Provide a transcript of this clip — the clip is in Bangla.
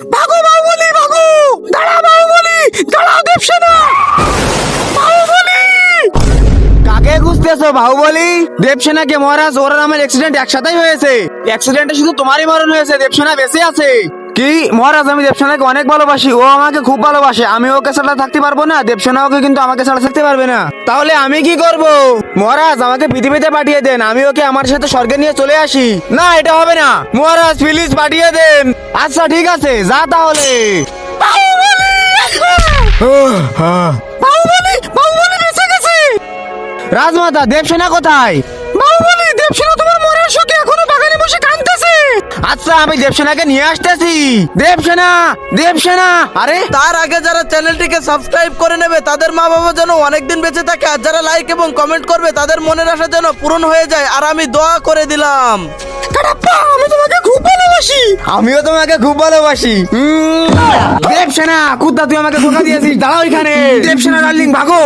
ভাগো বাহুবলী ভাগো, দাঁড়া বাহুবলী, দাঁড়াও দেবসেনা, বাহুবলী। কাকে খুঁজতেছো বাহুবলী? দেবসেনাকে মহারাজ, ওরা নামের অ্যাক্সিডেন্ট একসাথেই হয়েছে। অ্যাক্সিডেন্টে শুধু তোমারই মরণ হয়েছে, দেবসেনা বেঁচে আছে। কি মহারাজ, আমি দেবসেনাকে অনেক ভালোবাসি, ও আমাকে খুব ভালোবাসে। আমি ওকে ছাড়া থাকতে পারবো না, দেবসেনা ওকে কিন্তু আমাকে ছাড়া থাকতে পারবে না। তাহলে আমি কি করব? মহারাজ আমাকে পৃথিবীতে পাঠিয়ে দেন, আমি ওকে আমার সাথে স্বর্গে নিয়ে চলে আসি। না, এটা হবে না মহারাজ, প্লিজ পাঠিয়ে দেন। আচ্ছা ঠিক আছে, যা তাহলে। বাহুবলী, বাহুবলী বেঁচে গেছে। রাজমাতা, দেবসেনা কোথায়? বাহুবলী, দেবসেনা তোমার মরার শোকে এখনো বাগানে বসে কাঁদতেছে। আচ্ছা, আমি দেবসেনাকে নিয়ে আসতেছি। দেবসেনা, দেবসেনা। আরে তার আগে যারা চ্যানেলটিকে সাবস্ক্রাইব করে নেবে তাদের মা বাবা যেন অনেকদিন বেঁচে থাকে, আর যারা লাইক এবং কমেন্ট করবে তাদের মনের আশা যেন পূরণ হয়ে যায়, আর আমি দোয়া করে দিলাম। কাটাপ্পা, আমি তোমাকে খুব ভালোবাসি। আমিও তোমাকে খুব ভালোবাসি। দেবসেনা, কুত্তা তুই আমাকে ধোকা দিয়েছিস, দাঁড়াও এখানে। দেবসেনা ডার্লিং, ভাগো।